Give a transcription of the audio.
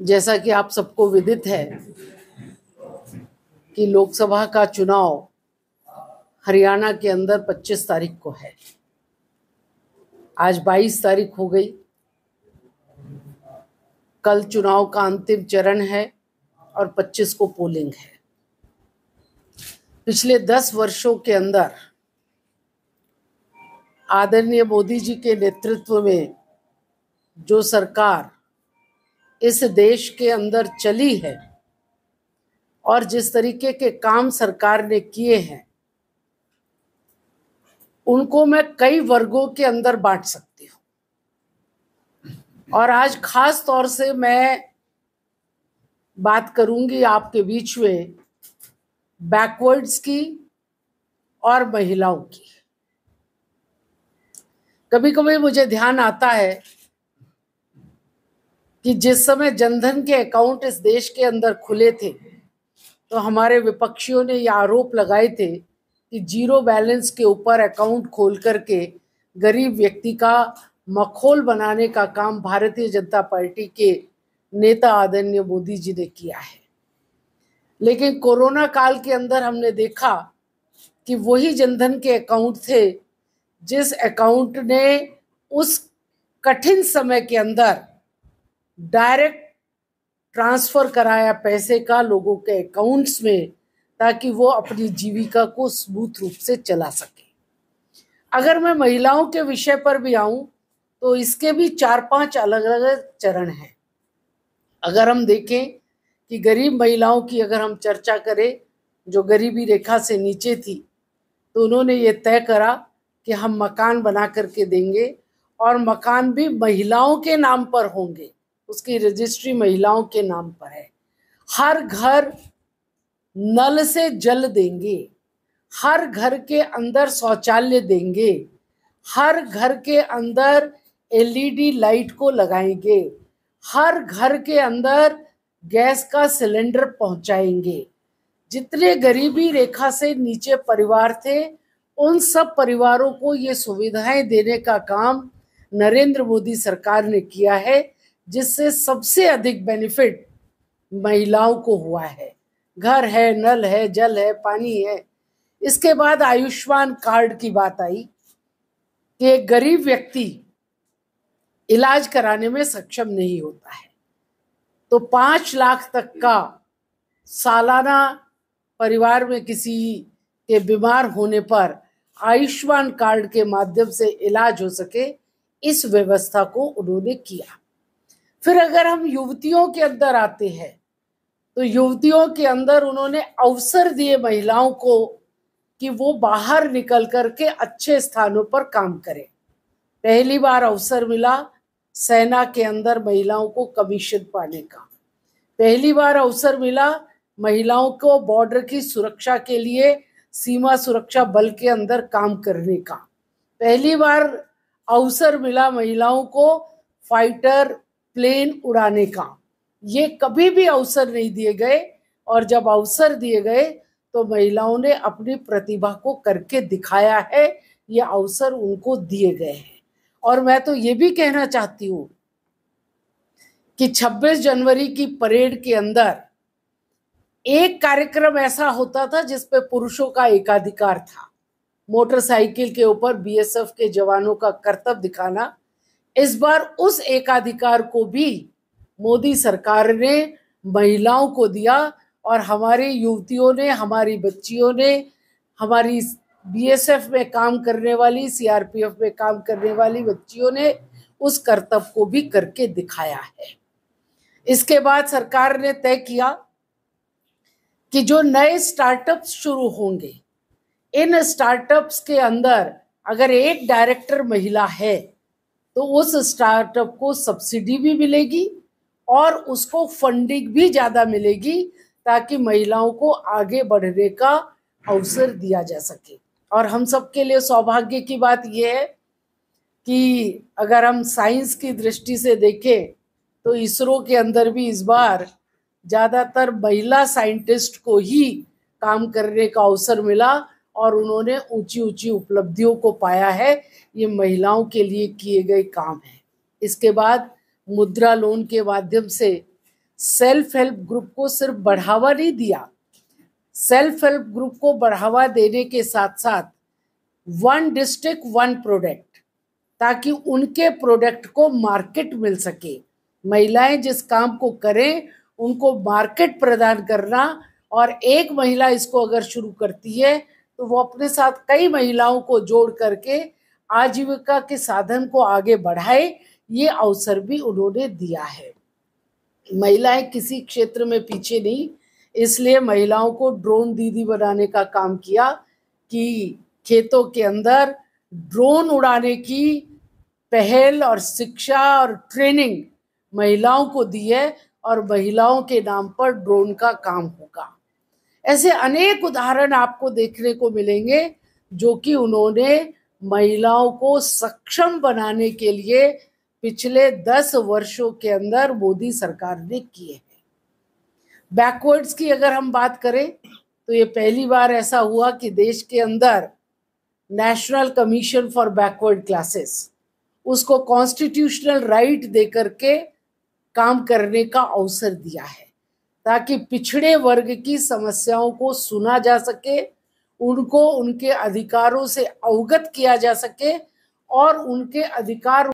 जैसा कि आप सबको विदित है कि लोकसभा का चुनाव हरियाणा के अंदर 25 तारीख को है। आज 22 तारीख हो गई। कल चुनाव का अंतिम चरण है और 25 को पोलिंग है। पिछले 10 वर्षों के अंदर आदरणीय मोदी जी के नेतृत्व में जो सरकार इस देश के अंदर चली है और जिस तरीके के काम सरकार ने किए हैं, उनको मैं कई वर्गों के अंदर बांट सकती हूँ। और आज खास तौर से मैं बात करूंगी आपके बीच में बैकवर्ड्स की और महिलाओं की। कभी कभी मुझे ध्यान आता है कि जिस समय जनधन के अकाउंट इस देश के अंदर खुले थे तो हमारे विपक्षियों ने ये आरोप लगाए थे कि जीरो बैलेंस के ऊपर अकाउंट खोल करके गरीब व्यक्ति का मखौल बनाने का काम भारतीय जनता पार्टी के नेता आदरणीय मोदी जी ने किया है। लेकिन कोरोना काल के अंदर हमने देखा कि वही जनधन के अकाउंट थे जिस अकाउंट ने उस कठिन समय के अंदर डायरेक्ट ट्रांसफर कराया पैसे का लोगों के अकाउंट्स में, ताकि वो अपनी जीविका को स्मूथ रूप से चला सके। अगर मैं महिलाओं के विषय पर भी आऊं तो इसके भी 4-5 अलग अलग चरण हैं। अगर हम देखें कि गरीब महिलाओं की अगर हम चर्चा करें जो गरीबी रेखा से नीचे थी, तो उन्होंने ये तय करा कि हम मकान बना करके देंगे और मकान भी महिलाओं के नाम पर होंगे, उसकी रजिस्ट्री महिलाओं के नाम पर है। हर घर नल से जल देंगे, हर घर के अंदर शौचालय देंगे, हर घर के अंदर एलईडी लाइट को लगाएंगे, हर घर के अंदर गैस का सिलेंडर पहुंचाएंगे। जितने गरीबी रेखा से नीचे परिवार थे उन सब परिवारों को ये सुविधाएं देने का काम नरेंद्र मोदी सरकार ने किया है, जिससे सबसे अधिक बेनिफिट महिलाओं को हुआ है। घर है, नल है, जल है, पानी है। इसके बाद आयुष्मान कार्ड की बात आई कि एक गरीब व्यक्ति इलाज कराने में सक्षम नहीं होता है तो 5 लाख तक का सालाना परिवार में किसी के बीमार होने पर आयुष्मान कार्ड के माध्यम से इलाज हो सके, इस व्यवस्था को उन्होंने किया। फिर अगर हम युवतियों के अंदर आते हैं तो युवतियों के अंदर उन्होंने अवसर दिए महिलाओं को कि वो बाहर निकल करके अच्छे स्थानों पर काम करें। पहली बार अवसर मिला सेना के अंदर महिलाओं को कमीशन पाने का। पहली बार अवसर मिला महिलाओं को बॉर्डर की सुरक्षा के लिए सीमा सुरक्षा बल के अंदर काम करने का। पहली बार अवसर मिला महिलाओं को फाइटर प्लेन उड़ाने का। ये कभी भी अवसर नहीं दिए गए और जब अवसर दिए गए तो महिलाओं ने अपनी प्रतिभा को करके दिखाया है। ये अवसर उनको दिए गए हैं। और मैं तो ये भी कहना चाहती हूँ कि 26 जनवरी की परेड के अंदर एक कार्यक्रम ऐसा होता था जिसपे पुरुषों का एकाधिकार था, मोटरसाइकिल के ऊपर बीएसएफ के जवानों का करतब दिखाना। इस बार उस एकाधिकार को भी मोदी सरकार ने महिलाओं को दिया और हमारी युवतियों ने, हमारी बच्चियों ने, हमारी बीएसएफ में काम करने वाली, सीआरपीएफ में काम करने वाली बच्चियों ने उस कर्तव्य को भी करके दिखाया है। इसके बाद सरकार ने तय किया कि जो नए स्टार्टअप्स शुरू होंगे, इन स्टार्टअप्स के अंदर अगर एक डायरेक्टर महिला है तो उस स्टार्टअप को सब्सिडी भी मिलेगी और उसको फंडिंग भी ज़्यादा मिलेगी, ताकि महिलाओं को आगे बढ़ने का अवसर दिया जा सके। और हम सबके लिए सौभाग्य की बात यह है कि अगर हम साइंस की दृष्टि से देखें तो इसरो के अंदर भी इस बार ज़्यादातर महिला साइंटिस्ट को ही काम करने का अवसर मिला और उन्होंने ऊंची ऊंची उपलब्धियों को पाया है। ये महिलाओं के लिए किए गए काम है। इसके बाद मुद्रा लोन के माध्यम से सेल्फ हेल्प ग्रुप को सिर्फ बढ़ावा नहीं दिया, सेल्फ हेल्प ग्रुप को बढ़ावा देने के साथ साथ वन डिस्ट्रिक्ट वन प्रोडक्ट, ताकि उनके प्रोडक्ट को मार्केट मिल सके। महिलाएं जिस काम को करें उनको मार्केट प्रदान करना, और एक महिला इसको अगर शुरू करती है तो वो अपने साथ कई महिलाओं को जोड़ करके आजीविका के साधन को आगे बढ़ाए, ये अवसर भी उन्होंने दिया है। महिलाएं किसी क्षेत्र में पीछे नहीं, इसलिए महिलाओं को ड्रोन दीदी बनाने का काम किया कि खेतों के अंदर ड्रोन उड़ाने की पहल और शिक्षा और ट्रेनिंग महिलाओं को दी है, और महिलाओं के नाम पर ड्रोन का काम होगा। ऐसे अनेक उदाहरण आपको देखने को मिलेंगे जो कि उन्होंने महिलाओं को सक्षम बनाने के लिए पिछले 10 वर्षों के अंदर मोदी सरकार ने किए हैं। बैकवर्ड्स की अगर हम बात करें तो ये पहली बार ऐसा हुआ कि देश के अंदर national commission for backward classes, उसको कॉन्स्टिट्यूशनल राइट देकर के काम करने का अवसर दिया है, ताकि पिछड़े वर्ग की समस्याओं को सुना जा सके, उनको उनके अधिकारों से अवगत किया जा सके और उनके अधिकार